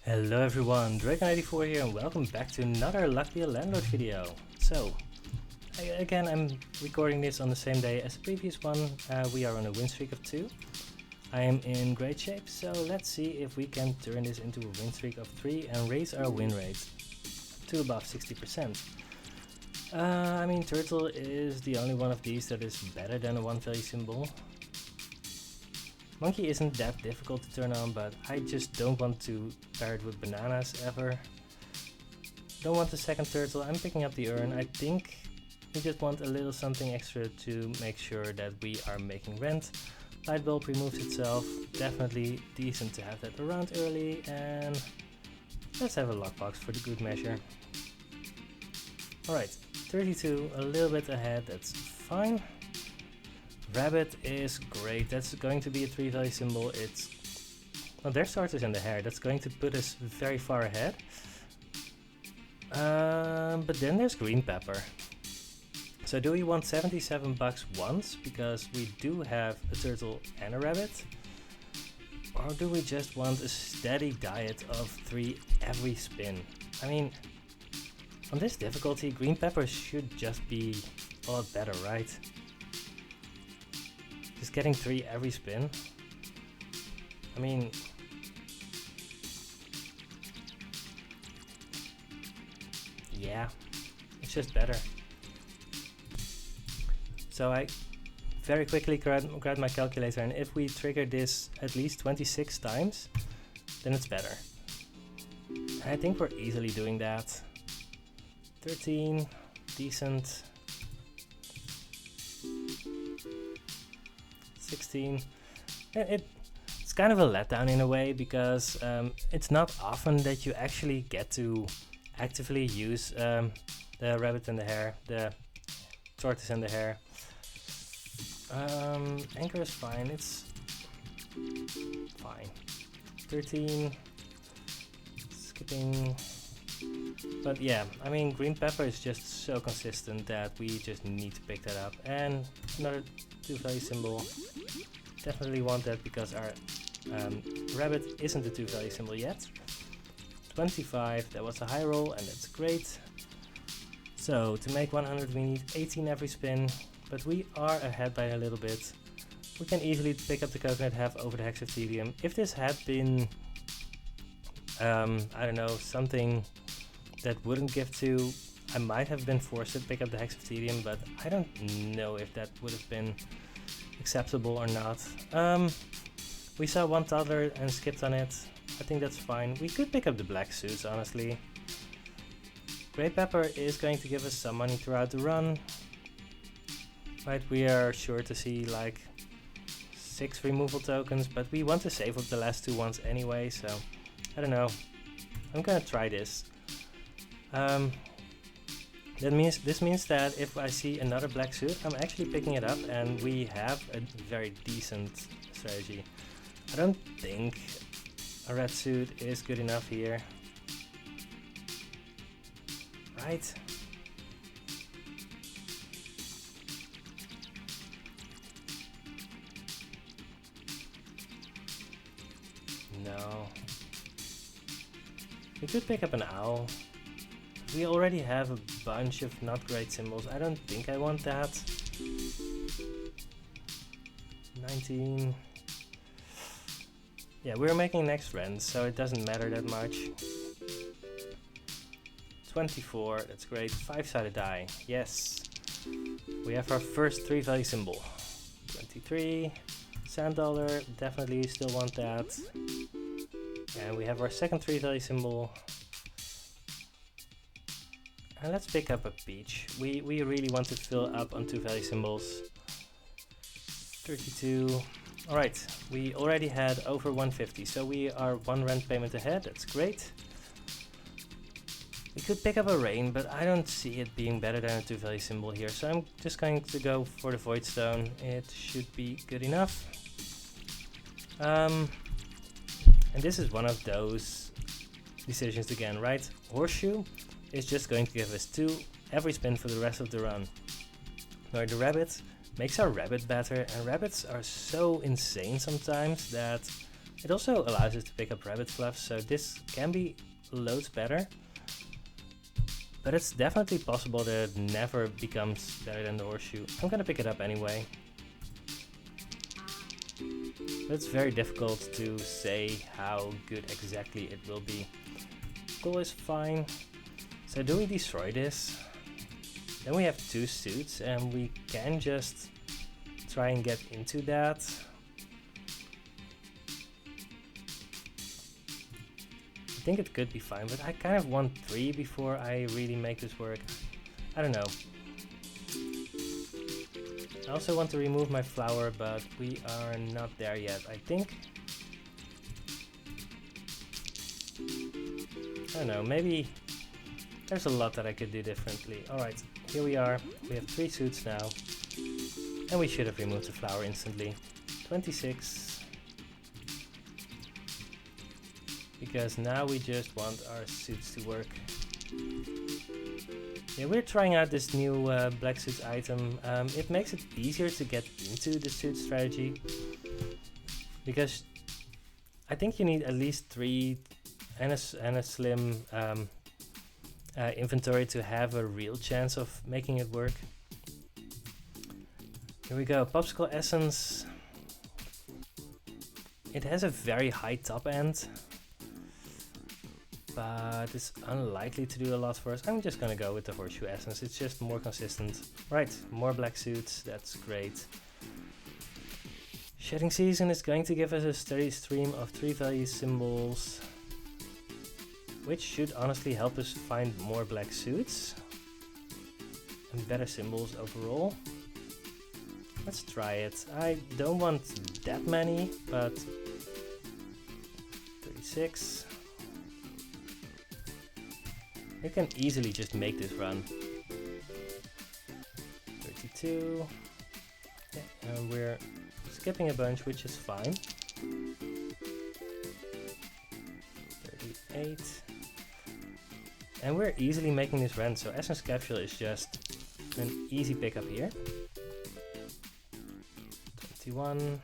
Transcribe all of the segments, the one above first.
Hello everyone, Dragon84 here and welcome back to another Lucky Landlord video. So, again I'm recording this on the same day as the previous one. We are on a win streak of 2. I am in great shape, so let's see if we can turn this into a win streak of 3 and raise our win rate to above 60%. I mean, Turtle is the only one of these that is better than a 1 value symbol. Monkey isn't that difficult to turn on, but I just don't want to pair it with bananas ever. Don't want the second turtle. I'm picking up the urn. I think we just want a little something extra to make sure that we are making rent. Light bulb removes itself. Definitely decent to have that around early, and let's have a lockbox for the good measure. Alright, 32, a little bit ahead, that's fine. Rabbit is great. That's going to be a 3 value symbol. Well, there's tortoise in the hair. That's going to put us very far ahead. But then there's green pepper. So do we want 77 bucks once because we do have a turtle and a rabbit? Or do we just want a steady diet of 3 every spin? I mean, on this difficulty, green pepper should just be a lot better, right? Just getting 3 every spin. I mean, yeah, it's just better. So I very quickly grabbed my calculator, and if we trigger this at least 26 times, then it's better. And I think we're easily doing that. 13, decent. 16. It's kind of a letdown in a way because it's not often that you actually get to actively use the rabbit in the hair, the tortoise in the hair. Anchor is fine, it's fine. 13, skipping. But yeah, I mean, green pepper is just so consistent that we just need to pick that up. And another 2 value symbol. Definitely want that because our rabbit isn't a 2 value symbol yet. 25, that was a high roll and that's great. So to make 100 we need 18 every spin, but we are ahead by a little bit. We can easily pick up the coconut half over the hexaptedium. If this had been, I don't know, something that wouldn't give 2, I might have been forced to pick up the hexaptedium, but I don't know if that would have been acceptable or not. We saw one toddler and skipped on it. I think that's fine. We could pick up the black suits, honestly. Grey pepper is going to give us some money throughout the run. Right, we are sure to see like 6 removal tokens, but we want to save up the last 2 ones anyway, so I don't know. I'm gonna try this. This means that if I see another black suit, I'm actually picking it up, and we have a very decent strategy. I don't think a red suit is good enough here. Right? No. We could pick up an owl. We already have a bunch of not great symbols. I don't think I want that. 19. Yeah, we're making next rent, so it doesn't matter that much. 24, that's great. 5-sided die, yes. We have our first 3 value symbol. 23, sand dollar, definitely still want that. And we have our second 3 value symbol. And let's pick up a peach. We really want to fill up on 2 value symbols. 32. Alright, we already had over 150, so we are 1 rent payment ahead. That's great. We could pick up a rain, but I don't see it being better than a 2 value symbol here, so I'm just going to go for the void stone. It should be good enough. And this is one of those decisions again, right? Horseshoe is just going to give us 2 every spin for the rest of the run. Now the rabbit makes our rabbit better, and rabbits are so insane sometimes that It also allows us to pick up rabbit fluff, so this can be loads better. But it's definitely possible that it never becomes better than the horseshoe. I'm gonna pick it up anyway. But it's very difficult to say how good exactly it will be. Goal is fine. So do we destroy this? Then we have 2 suits and we can just try and get into that. I think it could be fine, but I kind of want 3 before I really make this work. I don't know. I also want to remove my flower, but we are not there yet, I think. I don't know, maybe there's a lot that I could do differently. Alright, here we are. We have 3 suits now. And we should have removed the flower instantly. 26. Because now we just want our suits to work. Yeah, we're trying out this new black suits item. It makes it easier to get into the suit strategy. Because I think you need at least 3 and a slim inventory to have a real chance of making it work. Here we go, Popsicle Essence. It has a very high top end, but it's unlikely to do a lot for us. I'm just gonna go with the Horseshoe Essence, it's just more consistent. Right, more black suits, that's great. Shedding Season is going to give us a steady stream of 3 value symbols, which should honestly help us find more black suits and better symbols overall. Let's try it. I don't want that many, but 36. We can easily just make this run. 32. Yeah, and we're skipping a bunch, which is fine. 38. And we're easily making this run, so Essence Capsule is just an easy pickup here. 21.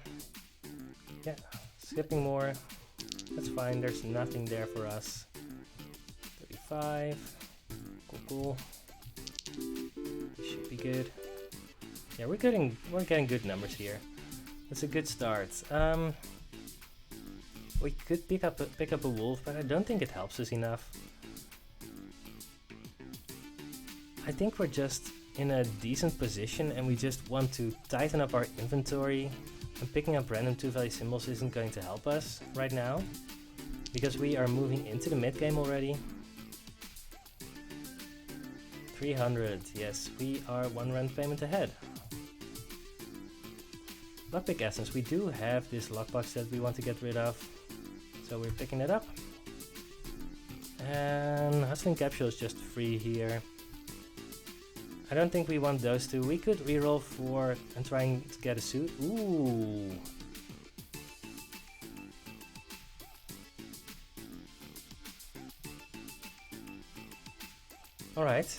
Yeah, skipping more. That's fine, there's nothing there for us. 35. Cool. Should be good. Yeah, we're getting good numbers here. That's a good start. We could pick up a wolf, but I don't think it helps us enough. I think we're just in a decent position and we just want to tighten up our inventory, and picking up random 2 value symbols isn't going to help us right now because we are moving into the mid game already. 300, yes, we are 1 rent payment ahead. Lockpick Essence, we do have this lockbox that we want to get rid of, so we're picking it up. And Hustling Capsule is just free here. I don't think we want those 2. We could reroll for and trying to get a suit. Ooh. Alright.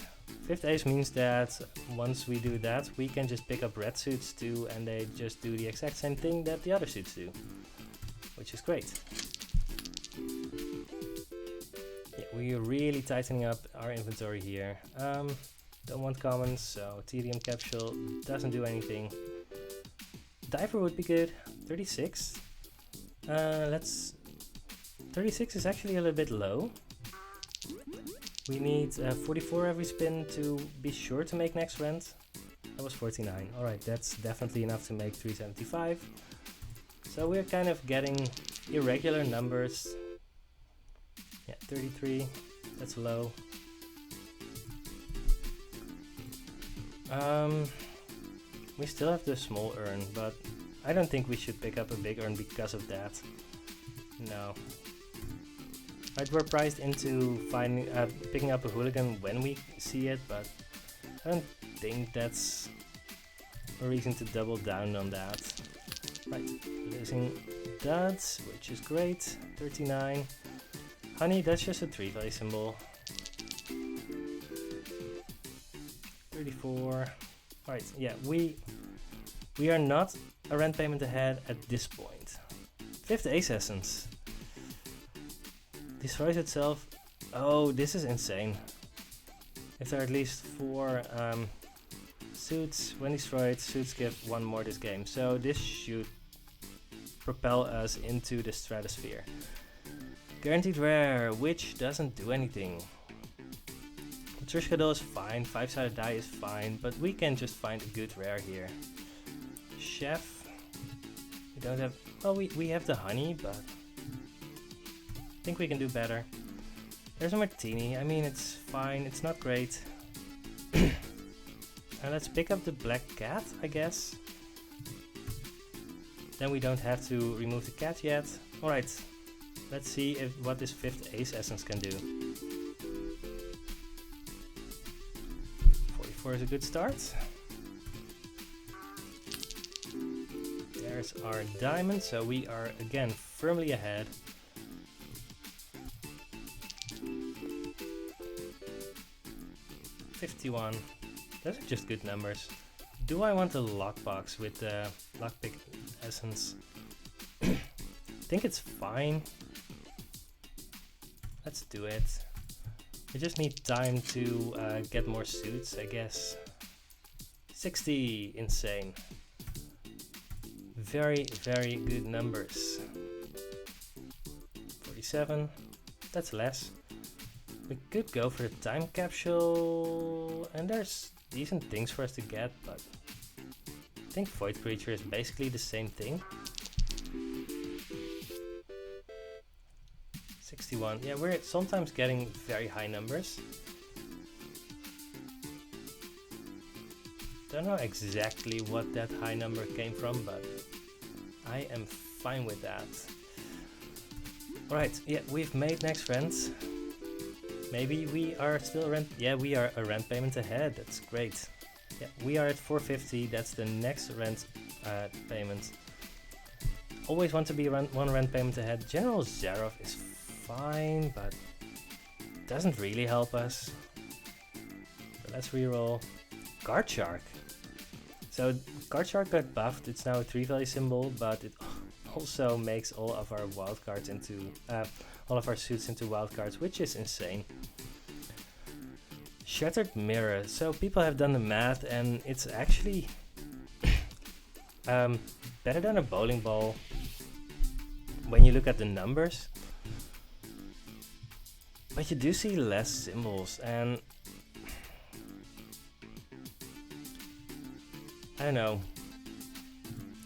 5th ace means that once we do that, we can just pick up red suits too, and they just do the exact same thing that the other suits do, which is great. Yeah, we're really tightening up our inventory here. Don't want commons, so Tedium Capsule doesn't do anything. Diver would be good. 36. 36 is actually a little bit low. We need 44 every spin to be sure to make next rent. That was 49. Alright, that's definitely enough to make 375. So we're kind of getting irregular numbers. Yeah, 33. That's low. We still have the small urn, but I don't think we should pick up a big urn because of that. No. Right, we're priced into picking up a hooligan when we see it, but I don't think that's a reason to double down on that. Right, losing duds, which is great. 39. Honey, that's just a 3 value symbol. 34. Alright, yeah, we are not a rent payment ahead at this point. Fifth Ace Essence. Destroys itself. Oh, this is insane. If there are at least 4 suits, when destroyed, suits give 1 more this game. So this should propel us into the stratosphere. Guaranteed rare, which doesn't do anything. Trishkadol is fine, 5-sided die is fine, but we can just find a good rare here. Chef. We don't have... Well, we have the honey, but... I think we can do better. There's a martini. I mean, it's fine. It's not great. And let's pick up the black cat, I guess. Then we don't have to remove the cat yet. Alright. Let's see what this 5th Ace Essence can do. 44 is a good start. There's our diamond, so we are again firmly ahead. $51. Those are just good numbers. Do I want a lockbox with the lockpick essence? I think it's fine. Let's do it. We just need time to get more suits, I guess. 60, insane. Very, very good numbers. 47, that's less. We could go for the time capsule, and there's decent things for us to get, but I think Void Creature is basically the same thing. 61, yeah, we're sometimes getting very high numbers. Don't know exactly what that high number came from, but I am fine with that. Alright, yeah, we've made next friends. Maybe we are still rent. Yeah, we are a rent payment ahead. That's great. Yeah, we are at 450. That's the next rent payment. Always want to be one rent payment ahead. General Zarov is fine, but doesn't really help us. So let's reroll. Guard Shark. So Guard Shark got buffed. It's now a 3-value symbol, but it also makes all of our wildcards into all of our suits into wildcards, which is insane. Shattered Mirror. So people have done the math, and it's actually better than a bowling ball when you look at the numbers. But you do see less symbols, and I don't know.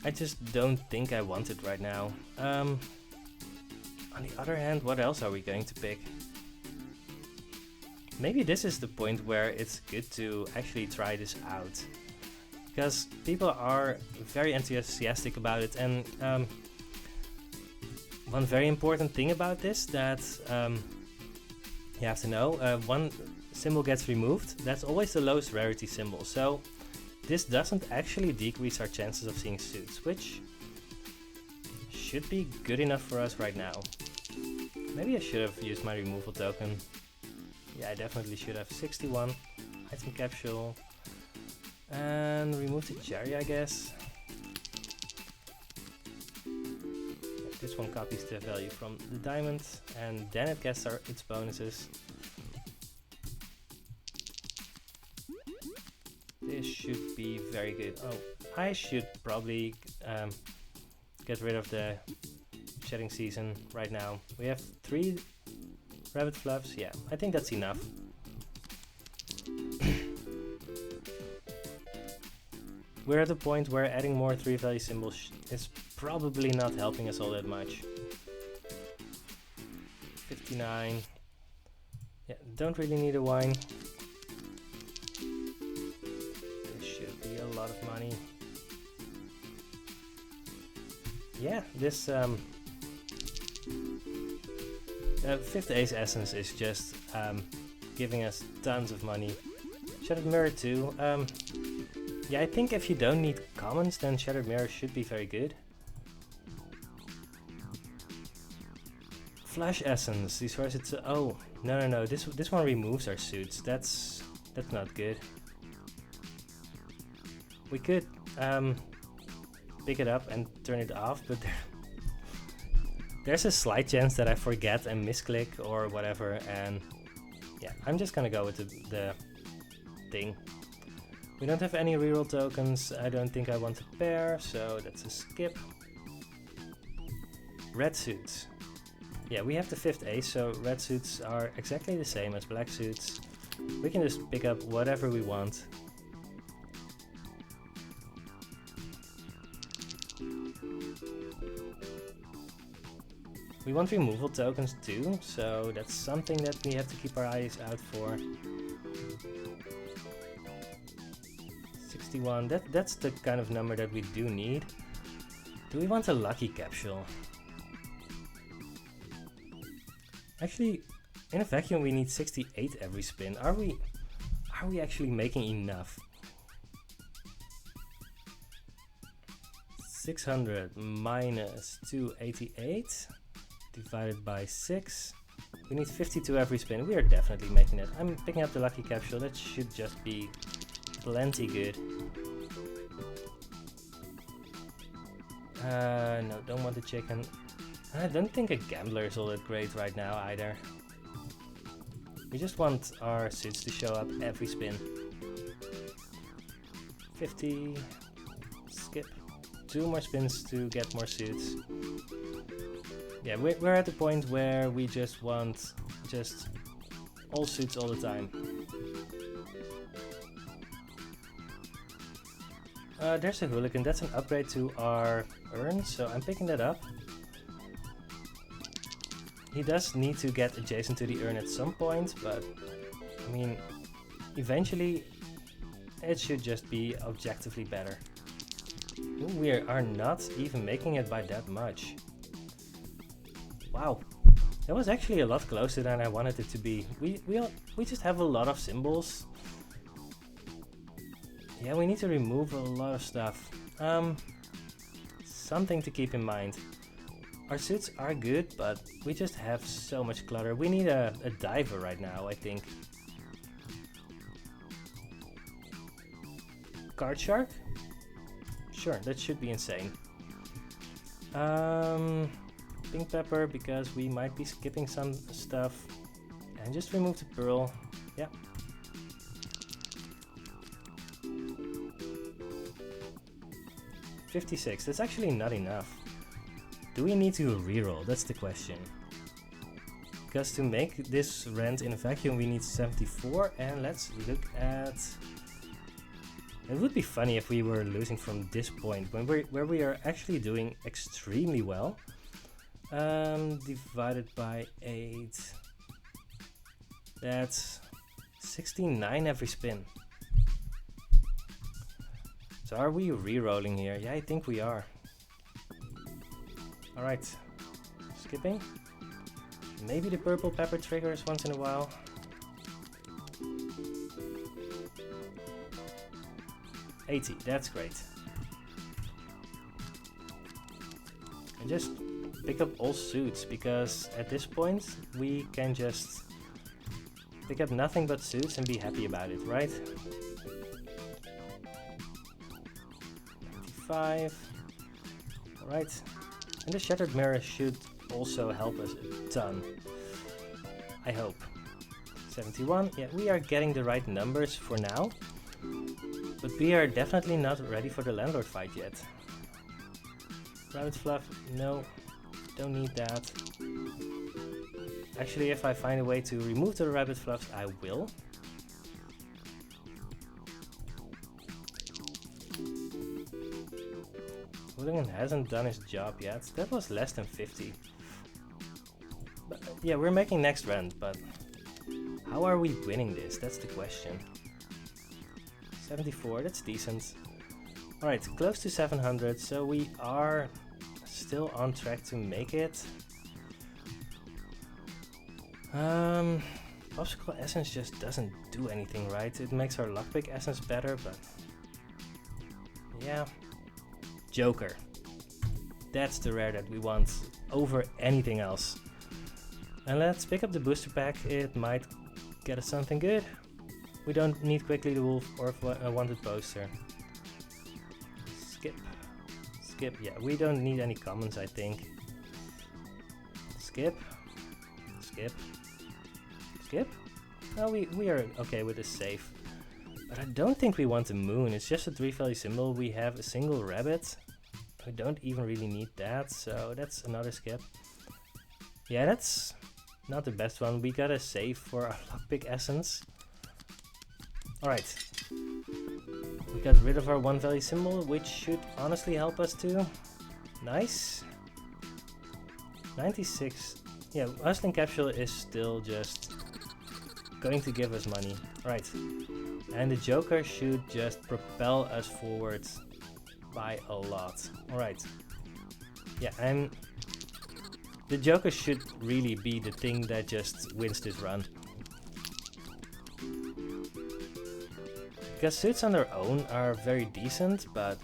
I just don't think I want it right now. On the other hand, what else are we going to pick? Maybe this is the point where it's good to actually try this out, because people are very enthusiastic about it, and one very important thing about this that you have to know, one symbol gets removed, that's always the lowest rarity symbol, so this doesn't actually decrease our chances of seeing suits, which should be good enough for us right now. Maybe I should have used my removal token. Yeah, I definitely should have. 61, item capsule, and remove the cherry, I guess. Yeah, this one copies the value from the diamond, and then it gets its bonuses. This should be very good. Oh, I should probably get rid of the shedding season right now. We have 3 rabbit fluffs. Yeah, I think that's enough. We're at the point where adding more 3-value symbols is probably not helping us all that much. 59. Yeah, don't really need a wine. This should be a lot of money. Yeah, this 5th Ace Essence is just giving us tons of money. Shattered Mirror too. Yeah, I think if you don't need commons, then Shattered Mirror should be very good. Flash Essence. These are it. Oh no! This one removes our suits. That's not good. We could pick it up and turn it off, but There's a slight chance that I forget and misclick or whatever, and yeah, I'm just gonna go with the thing. We don't have any reroll tokens. I don't think I want a pair, so that's a skip. Red suits. Yeah, we have the 5th ace, so red suits are exactly the same as black suits. We can just pick up whatever we want. We want removal tokens too, so that's something that we have to keep our eyes out for. 61, that's the kind of number that we do need. Do we want a lucky capsule? Actually, in a vacuum we need 68 every spin. Are we actually making enough? 600 minus 288 divided by 6. We need 52 every spin. We are definitely making it. I'm picking up the lucky capsule. That should just be plenty good. No, don't want the chicken. I don't think a gambler is all that great right now either. We just want our suits to show up every spin. 50. Skip. 2 more spins to get more suits. Yeah, we're at the point where we just want just all suits all the time. There's a hooligan. That's an upgrade to our urn, so I'm picking that up. He does need to get adjacent to the urn at some point, but I mean, eventually it should just be objectively better. Ooh, we are not even making it by that much. Wow, that was actually a lot closer than I wanted it to be. We just have a lot of symbols. Yeah, we need to remove a lot of stuff. Something to keep in mind. Our suits are good, but we just have so much clutter. We need a diver right now, I think. Card shark? Sure, that should be insane. Pink pepper, because we might be skipping some stuff. And just remove the pearl. Yeah. $56, that's actually not enough. Do we need to reroll? That's the question. Because to make this rent in a vacuum we need 74, and let's look at... It would be funny if we were losing from this point, when where we are actually doing extremely well. Divided by 8. That's 69 every spin. So are we re-rolling here? Yeah, I think we are. Alright, skipping. Maybe the purple pepper triggers once in a while. $80, that's great. And just pick up all suits, because at this point we can just pick up nothing but suits and be happy about it, right? 95. Alright. And the Shattered Mirror should also help us a ton. I hope. 71. Yeah, we are getting the right numbers for now. But we are definitely not ready for the Landlord fight yet. Rabbit Fluff, no. Don't need that. Actually, if I find a way to remove the Rabbit Fluffs, I will. Hooligan hasn't done his job yet. That was less than 50. But, yeah, we're making next round, but how are we winning this? That's the question. 74, that's decent. Alright, close to 700, so we are still on track to make it. Popsicle Essence just doesn't do anything, right? It makes our Lockpick Essence better, but yeah. Joker. That's the rare that we want over anything else. And let's pick up the booster pack, it might get us something good. We don't need Quickly the Wolf or a wanted poster. Skip. Skip, yeah, we don't need any commons, I think. skip, skip, skip. No, we are okay with this safe. But I don't think we want the moon. It's just a 3-value symbol. We have a single rabbit. We don't even really need that, so that's another skip. Yeah, that's not the best one. We gotta save for our lockpick essence. Alright. We got rid of our 1-value symbol, which should honestly help us too. Nice. 96. Yeah, Hustling Capsule is still just going to give us money. Right. And the Joker should just propel us forward by a lot. Alright. Yeah, the Joker should really be the thing that just wins this run. Because suits on their own are very decent, but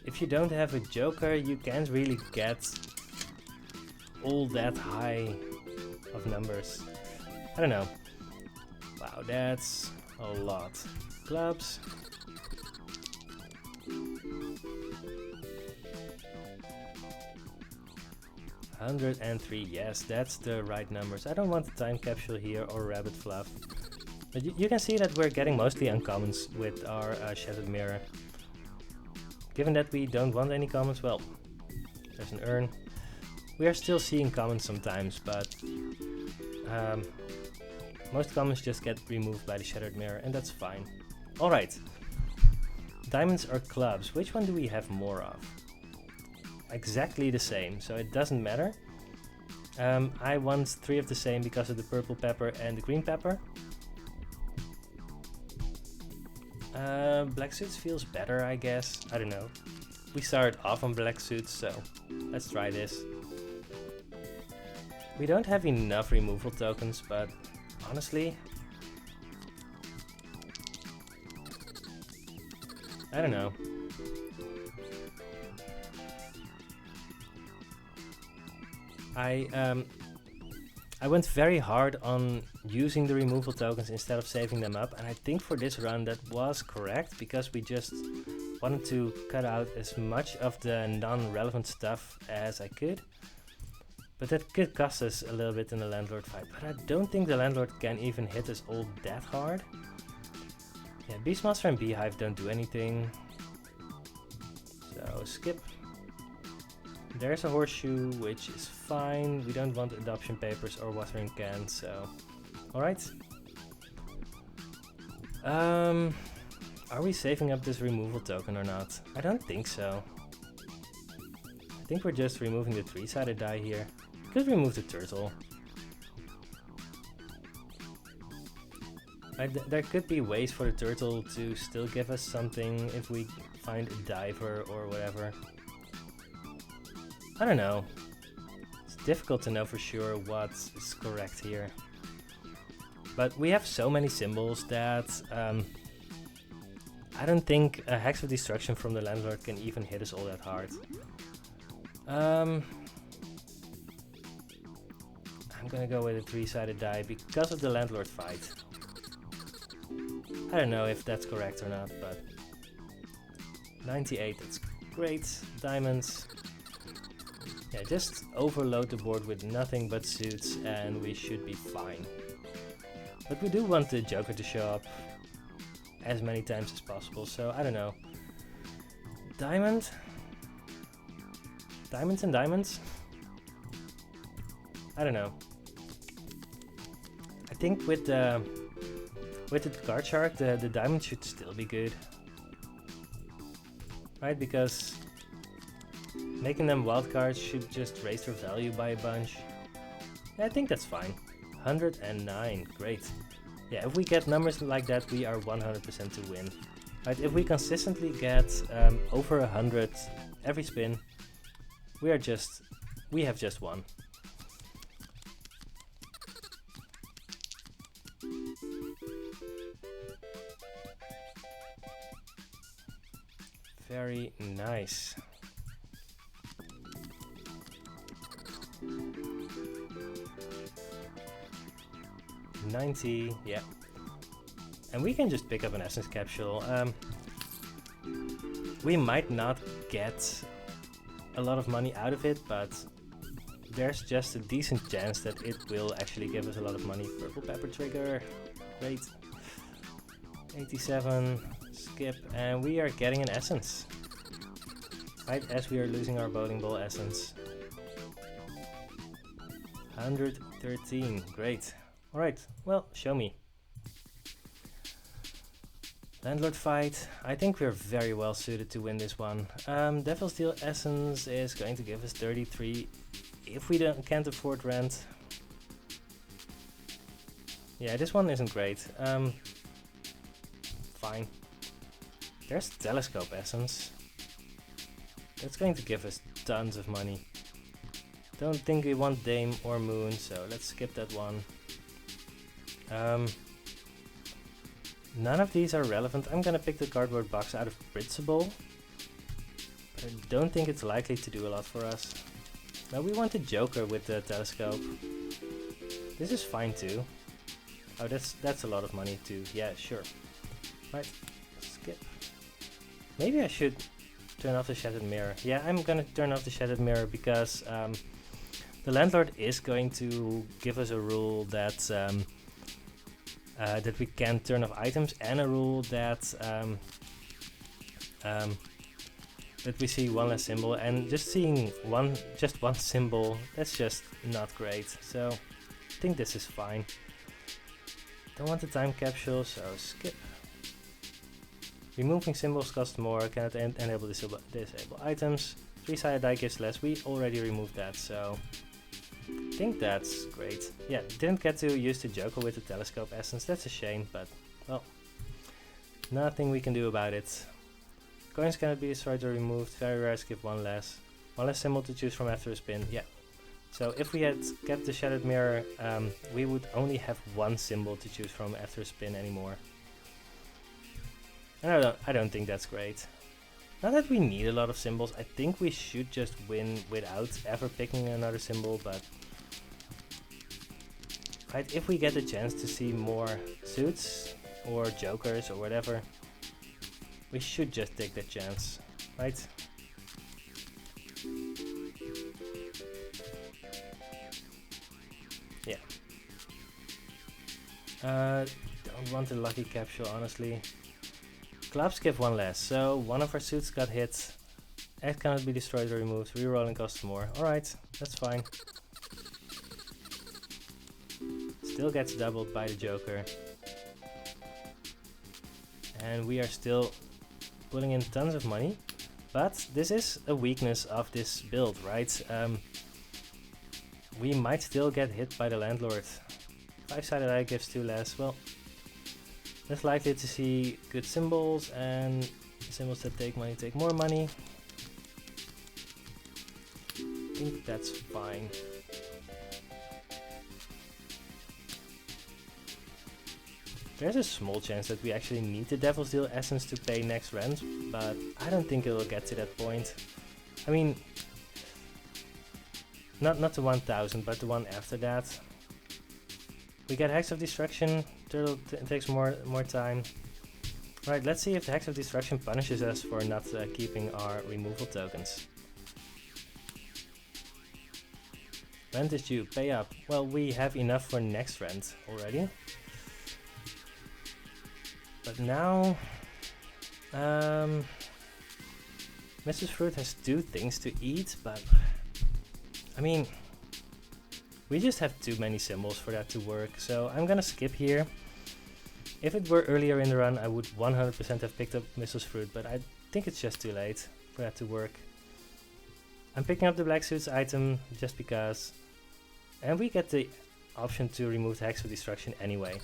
if you don't have a Joker, you can't really get all that high of numbers. I don't know. Wow, that's a lot. Clubs. $103, yes, that's the right numbers. I don't want the time capsule here or rabbit fluff. But you can see that we're getting mostly uncommons with our Shattered Mirror. Given that we don't want any commons, well, there's an urn. We are still seeing commons sometimes, but most commons just get removed by the Shattered Mirror, and that's fine. Alright. Diamonds or clubs, which one do we have more of? Exactly the same, so it doesn't matter. I want 3 of the same because of the purple pepper and the green pepper. Black suits feels better, I guess. I don't know. We started off on black suits, so let's try this. We don't have enough removal tokens, but honestly, I don't know. I went very hard on using the removal tokens instead of saving them up, and I think for this run that was correct because we just wanted to cut out as much of the non-relevant stuff as I could. But that could cost us a little bit in the Landlord fight, but I don't think the Landlord can even hit us all that hard. Yeah, Beastmaster and Beehive don't do anything, so skip. There's a horseshoe, which is fine. We don't want adoption papers or watering cans, so alright. Are we saving up this removal token or not? I don't think so. I think we're just removing the 3-sided die here. Could remove the turtle. There could be ways for the turtle to still give us something if we find a diver or whatever. I don't know. It's difficult to know for sure what is correct here. But we have so many symbols that I don't think a Hex of Destruction from the Landlord can even hit us all that hard. I'm gonna go with a 3-sided die because of the Landlord fight. I don't know if that's correct or not, but 98, that's great. Diamonds. Yeah, just overload the board with nothing but suits and we should be fine. But we do want the Joker to show up as many times as possible, so I don't know. Diamond? Diamonds and diamonds? I don't know. I think with the card shark, the diamond should still be good. Right, because making them wild cards should just raise their value by a bunch. Yeah, I think that's fine. 109, great. Yeah, if we get numbers like that, we are 100% to win. Right, if we consistently get over 100 every spin, we have just won. Very nice. $90, yeah. And we can just pick up an essence capsule. We might not get a lot of money out of it, but there's just a decent chance that it will actually give us a lot of money. Purple pepper trigger, great. 87, skip, and we are getting an essence. Right as we are losing our bowling ball essence. 113, great. Alright, well, show me. Landlord fight. I think we're very well suited to win this one. Devil's Deal Essence is going to give us 33 if we can't afford rent. Yeah, this one isn't great. Fine. There's Telescope Essence. That's going to give us tons of money. Don't think we want Dame or Moon, so let's skip that one. None of these are relevant. I'm gonna pick the cardboard box out of principle, but I don't think it's likely to do a lot for us. Now we want a Joker with the telescope. This is fine too. Oh, that's a lot of money too. Yeah, sure. Right, skip. Maybe I should turn off the Shattered Mirror. Yeah, I'm gonna turn off the Shattered Mirror because the Landlord is going to give us a rule that that we can turn off items, and a rule that that we see one less symbol, and just seeing just one symbol, that's just not great. So I think this is fine. Don't want the time capsule, so skip. Removing symbols costs more, cannot enable disable items. 3-sided die gives less, we already removed that, so I think that's great. Yeah, didn't get to use the Joker with the Telescope Essence, that's a shame, but well, nothing we can do about it. Coins cannot be destroyed or removed, very rare, skip one less. One less symbol to choose from after a spin, yeah. So if we had kept the Shattered Mirror, we would only have one symbol to choose from after a spin anymore. And I don't think that's great. Not that we need a lot of symbols, I think we should just win without ever picking another symbol, but right, if we get the chance to see more suits or jokers or whatever, we should just take that chance, right? Yeah. Don't want a lucky capsule, honestly. Clubs give one less, so one of our suits got hit. Egg cannot be destroyed or removed, rerolling costs more. Alright, that's fine. Still gets doubled by the Joker. And we are still pulling in tons of money. But this is a weakness of this build, right? We might still get hit by the Landlord. 5-sided eye gives 2 less, well, less likely to see good symbols, and symbols that take money take more money. I think that's fine. There's a small chance that we actually need the Devil's Deal Essence to pay next rent, but I don't think it'll get to that point. I mean, not the 1000, but the one after that. We get Hex of Destruction, Turtle takes more time. Right, let's see if the Hex of Destruction punishes us for not keeping our removal tokens. Rent is due, pay up. Well, we have enough for next rent already. But now, Mrs. Fruit has 2 things to eat, but I mean, we just have too many symbols for that to work, so I'm gonna skip here. If it were earlier in the run, I would 100% have picked up Mrs. Fruit, but I think it's just too late for that to work. I'm picking up the Black Suits item just because, and we get the option to remove the Hex of Destruction anyway.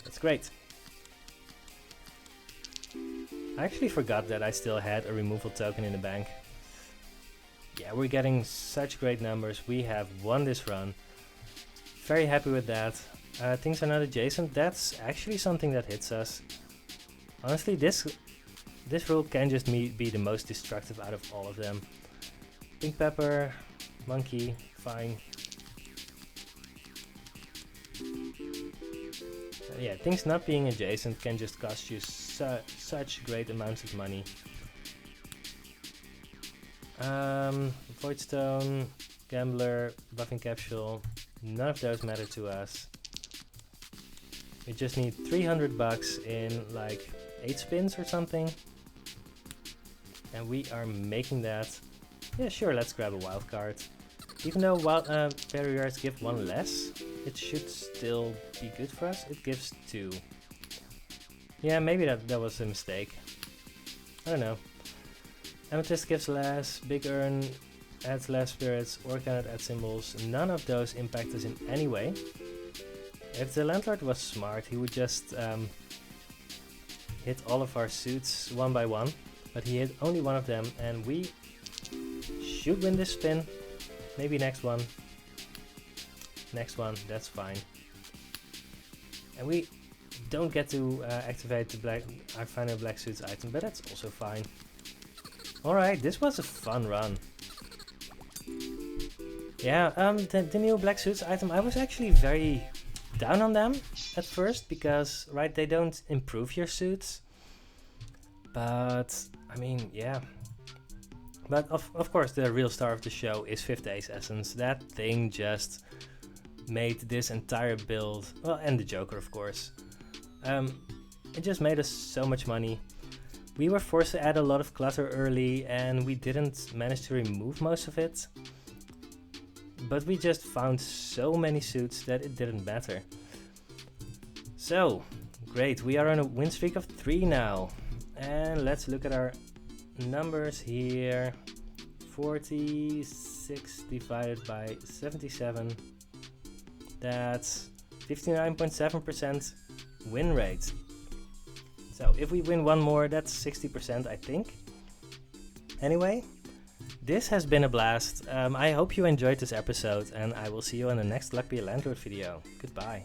That's great. I actually forgot that I still had a removal token in the bank. Yeah, we're getting such great numbers. We have won this run. Very happy with that. Things are not adjacent. That's actually something that hits us. Honestly, this rule can just be the most destructive out of all of them. Pink Pepper, Monkey, fine. Yeah, things not being adjacent can just cost you such great amounts of money. Voidstone, Gambler, buffing capsule, none of those matter to us. We just need 300 bucks in like 8 spins or something. And we are making that. Yeah, sure, let's grab a wild card. Even though barriers give 1 less, it should still be good for us. It gives 2. Yeah, maybe that was a mistake. I don't know. Amethyst gives less, Big Urn adds less spirits, or cannot add symbols. None of those impact us in any way. If the Landlord was smart, he would just hit all of our suits one by one. But he hit only one of them, and we should win this spin. Maybe next one. Next one, that's fine. And we don't get to activate our final black suits item, but that's also fine. Alright, this was a fun run. Yeah, the new black suits item, I was actually very down on them at first, because, right, they don't improve your suits. But, I mean, yeah. But of course, the real star of the show is 5th Ace Essence. That thing just made this entire build, well, and the Joker, of course. It just made us so much money. We were forced to add a lot of clutter early, and we didn't manage to remove most of it. But we just found so many suits that it didn't matter. So, great, we are on a win streak of 3 now. And let's look at our numbers here. 46 divided by 77. That's 59.7% win rate. So if we win one more, that's 60%, I think. Anyway, this has been a blast. I hope you enjoyed this episode, and I will see you on the next Luck Be a Landlord video. Goodbye.